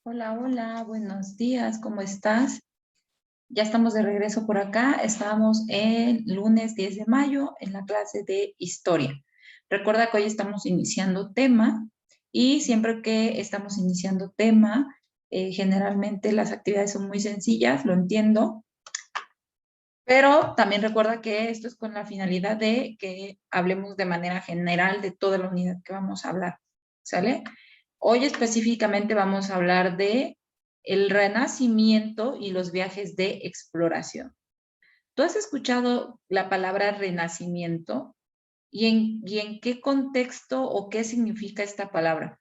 Hola, hola, buenos días, ¿cómo estás? Ya estamos de regreso por acá. Estábamos el lunes 10 de mayo en la clase de historia. Recuerda que hoy estamos iniciando tema y siempre que estamos iniciando tema, generalmente las actividades son muy sencillas, lo entiendo, pero también recuerda que esto es con la finalidad de que hablemos de manera general de toda la unidad que vamos a hablar, ¿sale? Hoy específicamente vamos a hablar de el Renacimiento y los viajes de exploración. ¿Tú has escuchado la palabra renacimiento? ¿Y en qué contexto o qué significa esta palabra?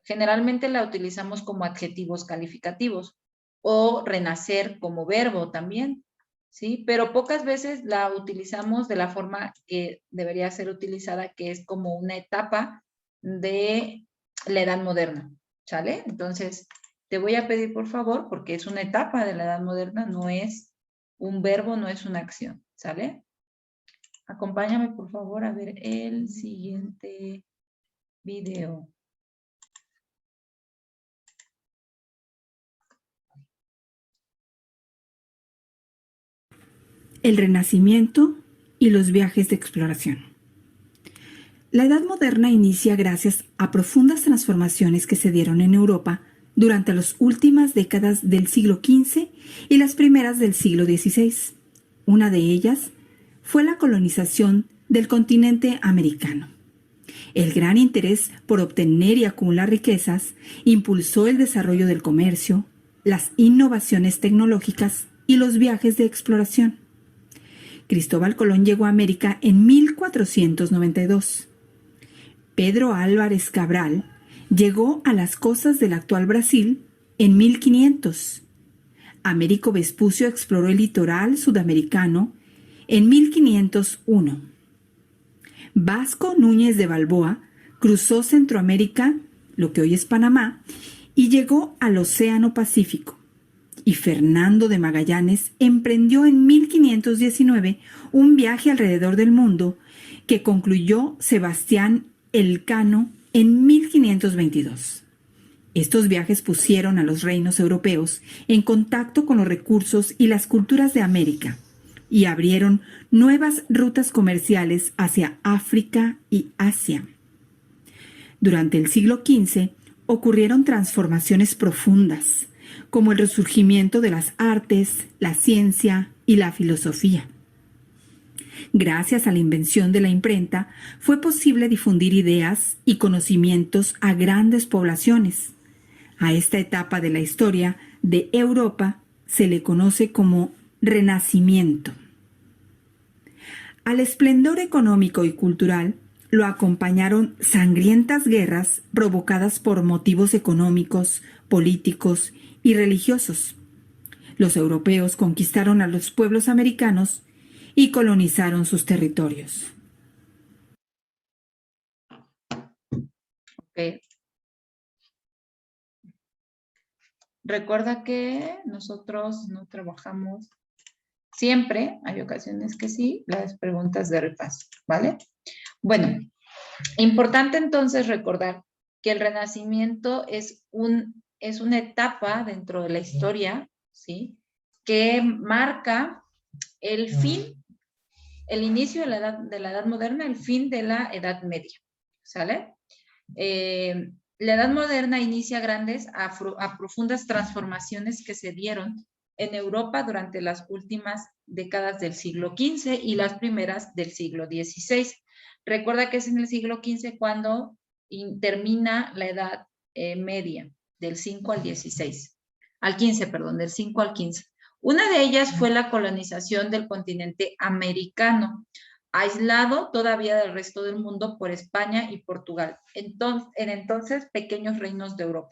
Generalmente la utilizamos como adjetivos calificativos o renacer como verbo también, ¿sí? Pero pocas veces la utilizamos de la forma que debería ser utilizada, que es como una etapa de la edad moderna, ¿sale? Entonces, te voy a pedir por favor, porque es una etapa de la edad moderna, no es un verbo, no es una acción, ¿sale? Acompáñame por favor a ver el siguiente video. El Renacimiento y los viajes de exploración. La Edad Moderna inicia gracias a profundas transformaciones que se dieron en Europa durante las últimas décadas del siglo XV y las primeras del siglo XVI. Una de ellas fue la colonización del continente americano. El gran interés por obtener y acumular riquezas impulsó el desarrollo del comercio, las innovaciones tecnológicas y los viajes de exploración. Cristóbal Colón llegó a América en 1492. Pedro Álvarez Cabral llegó a las costas del actual Brasil en 1500. Américo Vespucio exploró el litoral sudamericano en 1501. Vasco Núñez de Balboa cruzó Centroamérica, lo que hoy es Panamá, y llegó al Océano Pacífico. Y Fernando de Magallanes emprendió en 1519 un viaje alrededor del mundo que concluyó Sebastián Elcano en 1522. Estos viajes pusieron a los reinos europeos en contacto con los recursos y las culturas de América y abrieron nuevas rutas comerciales hacia África y Asia. Durante el siglo XV ocurrieron transformaciones profundas, como el resurgimiento de las artes, la ciencia y la filosofía. Gracias a la invención de la imprenta, fue posible difundir ideas y conocimientos a grandes poblaciones. A esta etapa de la historia de Europa se le conoce como Renacimiento. Al esplendor económico y cultural lo acompañaron sangrientas guerras provocadas por motivos económicos, políticos y religiosos. Los europeos conquistaron a los pueblos americanos y colonizaron sus territorios. Okay. Recuerda que nosotros no trabajamos siempre, hay ocasiones que sí, las preguntas de repaso, ¿vale? Bueno, importante entonces recordar que el Renacimiento es una etapa dentro de la historia, ¿sí? Que marca el fin, el inicio de la edad moderna, el fin de la Edad Media, ¿sale? La Edad Moderna inicia grandes a profundas transformaciones que se dieron en Europa durante las últimas décadas del siglo XV y las primeras del siglo XVI. Recuerda que es en el siglo XV cuando termina la Edad Media, del 5 al 16, al 15, perdón, del 5 al 15. Una de ellas fue la colonización del continente americano, aislado todavía del resto del mundo por España y Portugal, en entonces pequeños reinos de Europa.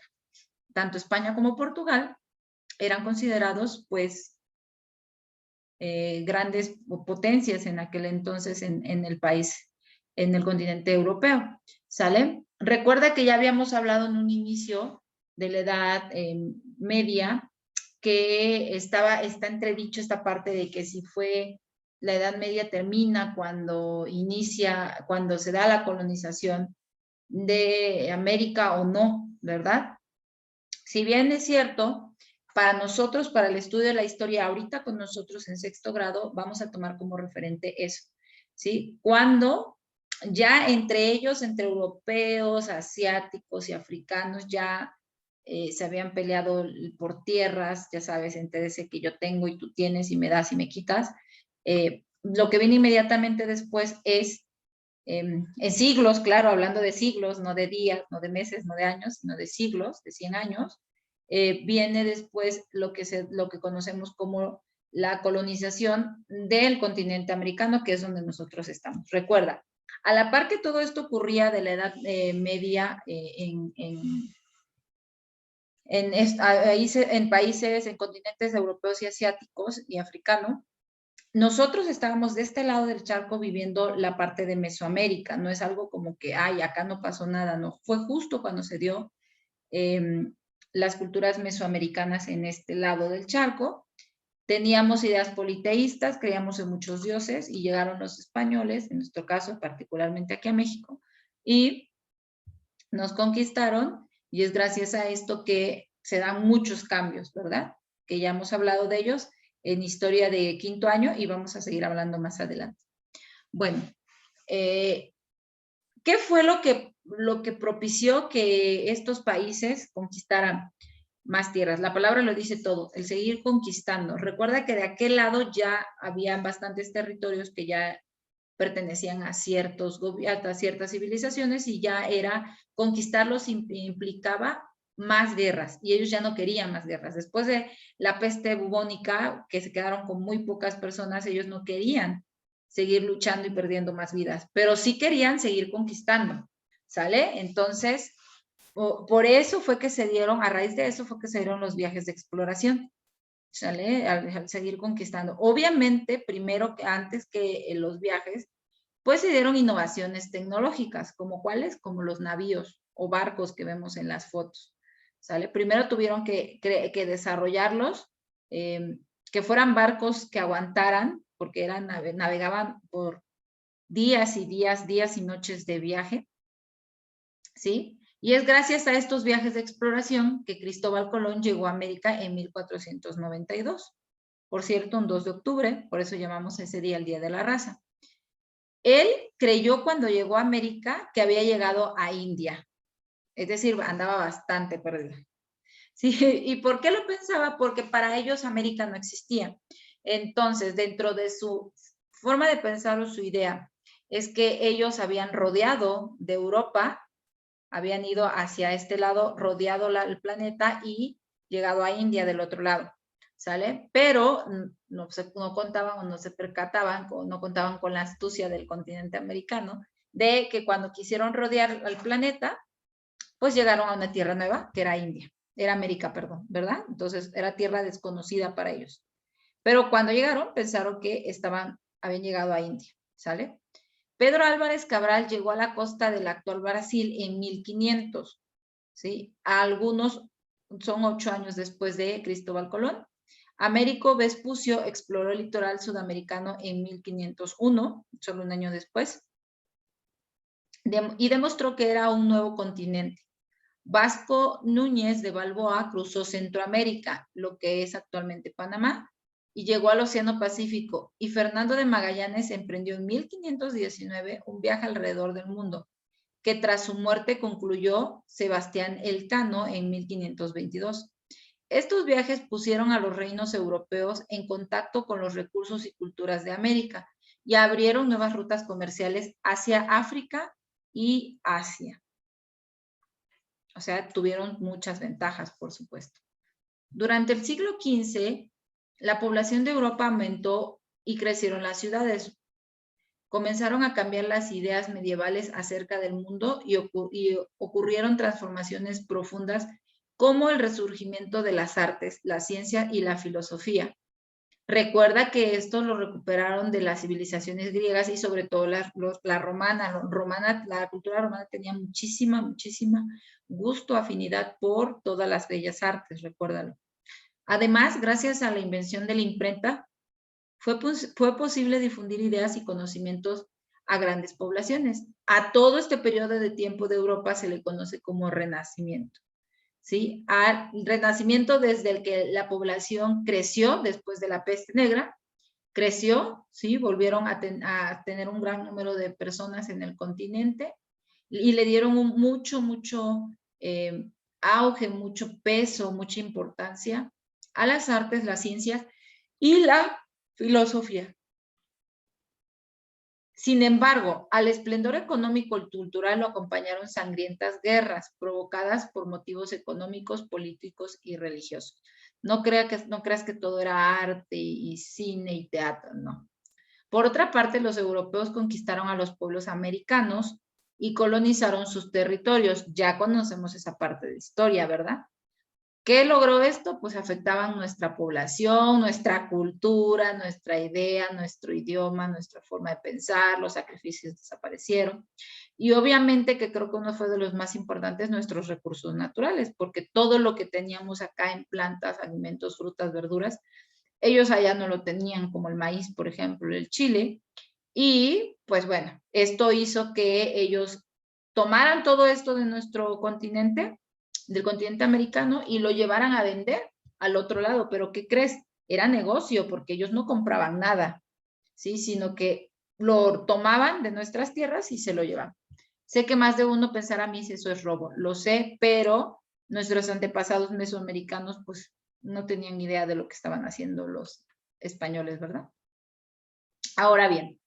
Tanto España como Portugal eran considerados pues grandes potencias en aquel entonces en el país, en el continente europeo, ¿sale? Recuerda que ya habíamos hablado en un inicio de la Edad Media que está entredicho esta parte de que si fue la Edad Media termina cuando cuando se da la colonización de América o no, ¿verdad? Si bien es cierto, para nosotros, para el estudio de la historia, ahorita con nosotros en sexto grado, vamos a tomar como referente eso, ¿sí? Cuando ya entre ellos, entre europeos, asiáticos y africanos, ya se habían peleado por tierras, ya sabes, entre ese que yo tengo y tú tienes y me das y me quitas. Lo que viene inmediatamente después es, en siglos, claro, hablando de siglos, no de días, no de meses, no de años, sino de siglos, de 100 años, viene después lo que conocemos como la colonización del continente americano, que es donde nosotros estamos. Recuerda, a la par que todo esto ocurría de la Edad Media en países, en continentes europeos y asiáticos y africanos, nosotros estábamos de este lado del charco viviendo la parte de Mesoamérica. No es algo como que, ay, acá no pasó nada, no. Fue justo cuando se dio las culturas mesoamericanas en este lado del charco. Teníamos ideas politeístas, creíamos en muchos dioses y llegaron los españoles, en nuestro caso particularmente aquí a México, y nos conquistaron, y es gracias a esto que se dan muchos cambios, ¿verdad? Que ya hemos hablado de ellos en historia de quinto año y vamos a seguir hablando más adelante. Bueno, ¿qué fue lo que propició que estos países conquistaran más tierras? La palabra lo dice todo, el seguir conquistando. Recuerda que de aquel lado ya habían bastantes territorios que ya pertenecían a ciertas civilizaciones y ya era conquistarlos implicaba más guerras y ellos ya no querían más guerras. Después de la peste bubónica, que se quedaron con muy pocas personas, ellos no querían seguir luchando y perdiendo más vidas, pero sí querían seguir conquistando, ¿sale? Entonces, por eso fue que se dieron, a raíz de eso fue que se dieron los viajes de exploración, ¿sale? Al seguir conquistando. Obviamente, primero, antes que los viajes, pues se dieron innovaciones tecnológicas, como cuáles, como los navíos o barcos que vemos en las fotos, ¿sale? Primero tuvieron que desarrollarlos, que fueran barcos que aguantaran, porque navegaban por días y días, días y noches de viaje, ¿sí? Y es gracias a estos viajes de exploración que Cristóbal Colón llegó a América en 1492. Por cierto, un 2 de octubre, por eso llamamos ese día el Día de la Raza. Él creyó cuando llegó a América que había llegado a India, es decir, andaba bastante perdido. ¿Sí? ¿Y por qué lo pensaba? Porque para ellos América no existía. Entonces, dentro de su forma de pensar o su idea, es que ellos habían rodeado de Europa, habían ido hacia este lado, rodeado el planeta y llegado a India del otro lado, ¿sale? Pero no contaban o no se percataban, no contaban con la astucia del continente americano, de que cuando quisieron rodear al planeta, pues llegaron a una tierra nueva, que era India, era América, perdón, ¿verdad? Entonces era tierra desconocida para ellos. Pero cuando llegaron, pensaron que habían llegado a India, ¿sale? Pedro Álvarez Cabral llegó a la costa del actual Brasil en 1500, ¿sí? Algunos son 8 años después de Cristóbal Colón. Américo Vespucio exploró el litoral sudamericano en 1501, solo un año después, y demostró que era un nuevo continente. Vasco Núñez de Balboa cruzó Centroamérica, lo que es actualmente Panamá, y llegó al Océano Pacífico, y Fernando de Magallanes emprendió en 1519 un viaje alrededor del mundo, que tras su muerte concluyó Sebastián Elcano en 1522. Estos viajes pusieron a los reinos europeos en contacto con los recursos y culturas de América y abrieron nuevas rutas comerciales hacia África y Asia. O sea, tuvieron muchas ventajas, por supuesto. Durante el siglo XV, la población de Europa aumentó y crecieron las ciudades. Comenzaron a cambiar las ideas medievales acerca del mundo y ocurrieron transformaciones profundas como el resurgimiento de las artes, la ciencia y la filosofía. Recuerda que esto lo recuperaron de las civilizaciones griegas y sobre todo la romana. La cultura romana tenía muchísima gusto, afinidad por todas las bellas artes, recuérdalo. Además, gracias a la invención de la imprenta, fue posible difundir ideas y conocimientos a grandes poblaciones. A todo este periodo de tiempo de Europa se le conoce como Renacimiento. ¿sí? Al renacimiento desde el que la población creció después de la peste negra, creció, ¿sí? Volvieron a tener un gran número de personas en el continente y le dieron mucho auge, mucho peso, mucha importancia a las artes, las ciencias y la filosofía. Sin embargo, al esplendor económico y cultural lo acompañaron sangrientas guerras provocadas por motivos económicos, políticos y religiosos. No creas que todo era arte y cine y teatro, no. Por otra parte, los europeos conquistaron a los pueblos americanos y colonizaron sus territorios. Ya conocemos esa parte de historia, ¿verdad? ¿Qué logró esto? Pues afectaban nuestra población, nuestra cultura, nuestra idea, nuestro idioma, nuestra forma de pensar, los sacrificios desaparecieron. Y obviamente que creo que uno fue de los más importantes, nuestros recursos naturales, porque todo lo que teníamos acá en plantas, alimentos, frutas, verduras, ellos allá no lo tenían, como el maíz, por ejemplo, el chile. Y pues bueno, esto hizo que ellos tomaran todo esto de nuestro continente, del continente americano, y lo llevaran a vender al otro lado. Pero ¿qué crees? Era negocio porque ellos no compraban nada, ¿sí? Sino que lo tomaban de nuestras tierras y se lo llevaban. Sé que más de uno pensará a mí si eso es robo, lo sé, pero nuestros antepasados mesoamericanos pues no tenían idea de lo que estaban haciendo los españoles, ¿verdad? Ahora bien,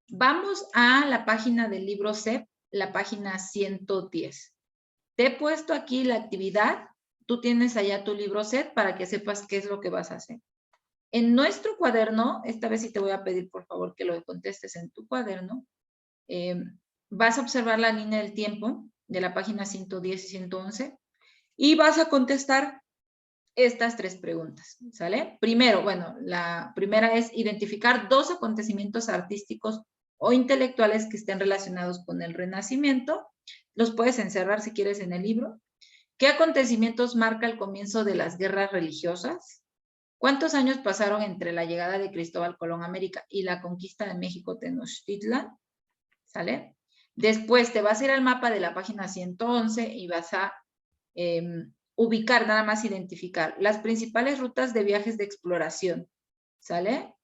vamos a la página del libro CEP, la página 110. Te he puesto aquí la actividad. Tú tienes allá tu libro CEP para que sepas qué es lo que vas a hacer. En nuestro cuaderno, esta vez sí te voy a pedir por favor que lo contestes en tu cuaderno, vas a observar la línea del tiempo de la página 110 y 111 y vas a contestar estas 3 preguntas, ¿sale? Primero, bueno, la primera es identificar 2 acontecimientos artísticos o intelectuales que estén relacionados con el Renacimiento. Los puedes encerrar si quieres en el libro. ¿Qué acontecimientos marca el comienzo de las guerras religiosas? ¿Cuántos años pasaron entre la llegada de Cristóbal Colón a América y la conquista de México Tenochtitlan? ¿Sale? Después te vas a ir al mapa de la página 111 y vas a ubicar, nada más identificar, las principales rutas de viajes de exploración. ¿Sale?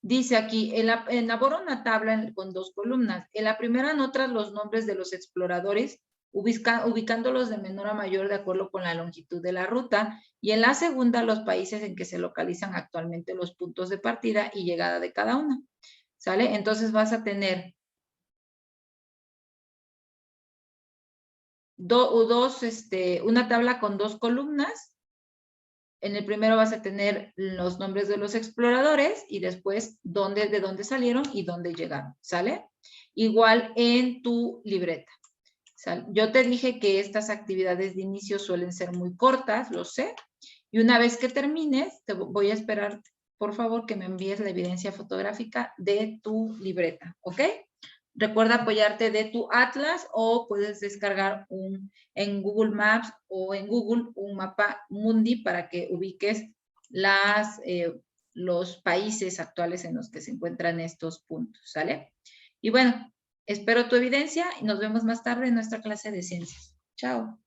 Dice aquí, elabora una tabla con 2 columnas. En la primera anotas los nombres de los exploradores, ubicándolos de menor a mayor de acuerdo con la longitud de la ruta. Y en la segunda, los países en que se localizan actualmente los puntos de partida y llegada de cada una. ¿Sale? Entonces vas a tener una tabla con 2 columnas. En el primero vas a tener los nombres de los exploradores y después de dónde salieron y dónde llegaron, ¿sale? Igual en tu libreta. Yo te dije que estas actividades de inicio suelen ser muy cortas, lo sé. Y una vez que termines, te voy a esperar, por favor, que me envíes la evidencia fotográfica de tu libreta, ¿ok? Recuerda apoyarte de tu Atlas o puedes descargar en Google Maps o en Google un mapa mundi para que ubiques los países actuales en los que se encuentran estos puntos, ¿sale? Y bueno, espero tu evidencia y nos vemos más tarde en nuestra clase de ciencias. Chao.